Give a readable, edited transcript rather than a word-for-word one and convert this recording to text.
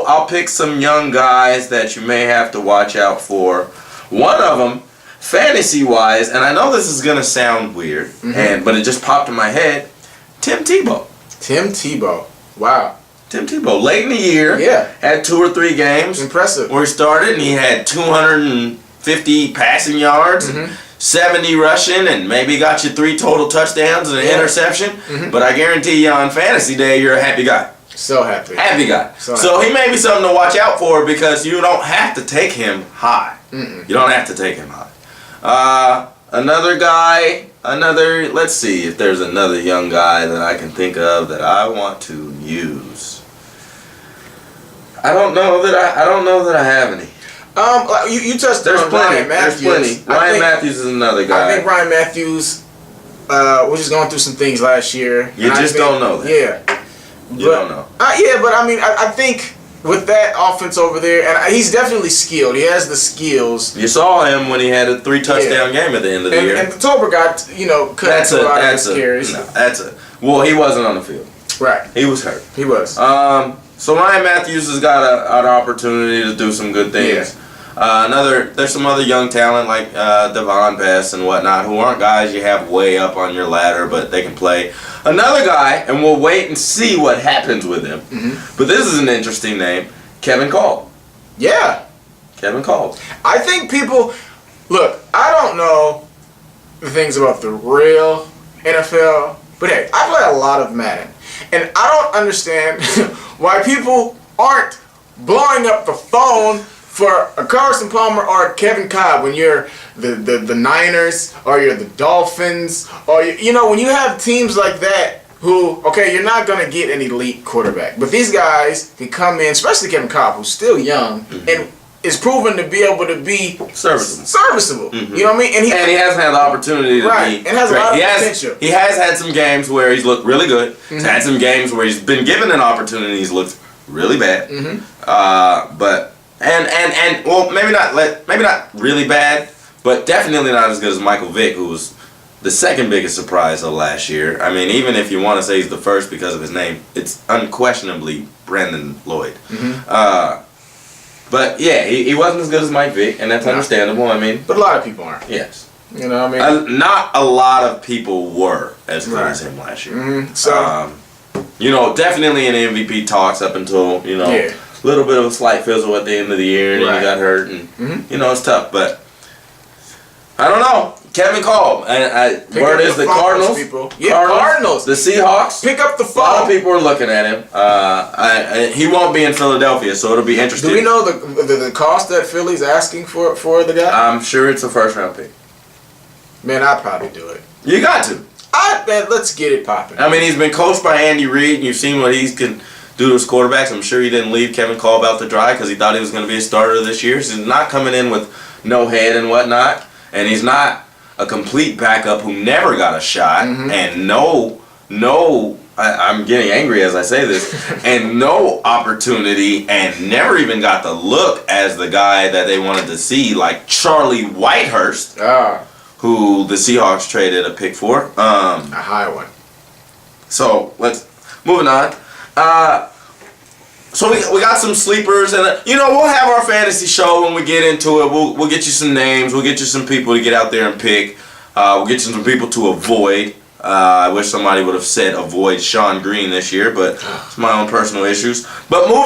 I'll pick some young guys that you may have to watch out for. One of them, fantasy-wise, and I know this is gonna sound weird, but it just popped in my head. Tim Tebow. Tim Tebow. Wow. Tim Tebow, late in the year, had 2 or 3 games. Impressive. Where he started, and he had 250 passing yards, 70 rushing, and maybe got you 3 total touchdowns and an interception. But I guarantee you on fantasy day, you're a happy guy. So happy. Happy guy. So he may be something to watch out for because you don't have to take him high. You don't have to take him high. Another guy, let's see if there's another young guy that I can think of that I want to use. I don't know that I have any. You touched on Ryan Matthews. There's plenty. Ryan Matthews is another guy. I think Ryan Matthews was just going through some things last year. You just don't know that. Yeah. You don't know. Yeah, but I mean, I think with that offense over there, and he's definitely skilled. He has the skills. You saw him when he had a 3 touchdown game at the end of the year. And Tolbert got, cut into a lot of his carries. Well, he wasn't on the field. Right. He was hurt. He was. So Ryan Matthews has got an opportunity to do some good things. There's some other young talent like Devon Bess and whatnot who aren't guys you have way up on your ladder, but they can play. Another guy, and we'll wait and see what happens with him. But this is an interesting name, Kevin Kolb. Yeah. Kevin Kolb. I think people look. I don't know the things about the real NFL, but hey, I play a lot of Madden, and I don't understand why people aren't blowing up the phone for a Carson Palmer or a Kevin Kolb when you're the Niners or you're the Dolphins or when you have teams like that who, okay, you're not going to get an elite quarterback, but these guys can come in, especially Kevin Kolb, who's still young and is proven to be able to be serviceable. You know what I mean? And he hasn't had the opportunity to be and has a lot of potential. He has had some games where he's looked really good. He's had some games where he's been given an opportunity. He's looked really bad. But well, maybe not really bad, but definitely not as good as Michael Vick, who was the second biggest surprise of last year. I mean, even if you want to say he's the first because of his name, it's unquestionably Brandon Lloyd. But yeah, he wasn't as good as Mike Vick, and that's understandable. I mean, but a lot of people aren't. Yes. You know what I mean? Not a lot of people were as good as him last year. Definitely in MVP talks up until a little bit of a slight fizzle at the end of the year, and then he got hurt, and it's tough. But I don't know. Kevin Kolb, and word is the Cardinals. Cardinals. The Seahawks. Pick up the phone. A lot of people are looking at him. He won't be in Philadelphia, so it'll be interesting. Do we know the cost that Philly's asking for the guy? I'm sure it's a first-round pick. Man, I'd probably do it. You got to. Let's get it popping. I mean, he's been coached by Andy Reid, and you've seen what he can do to his quarterbacks. I'm sure he didn't leave Kevin Kolb out to dry because he thought he was going to be a starter this year. So he's not coming in with no head and whatnot, and he's not a complete backup who never got a shot, and I'm getting angry as I say this, and no opportunity, and never even got the look as the guy that they wanted to see, like Charlie Whitehurst, who the Seahawks traded a pick for. A high one. So, moving on. So we got some sleepers, and we'll have our fantasy show when we get into it. We'll get you some names. We'll get you some people to get out there and pick. We'll get you some people to avoid. I wish somebody would have said avoid Sean Green this year, but it's my own personal issues. But moving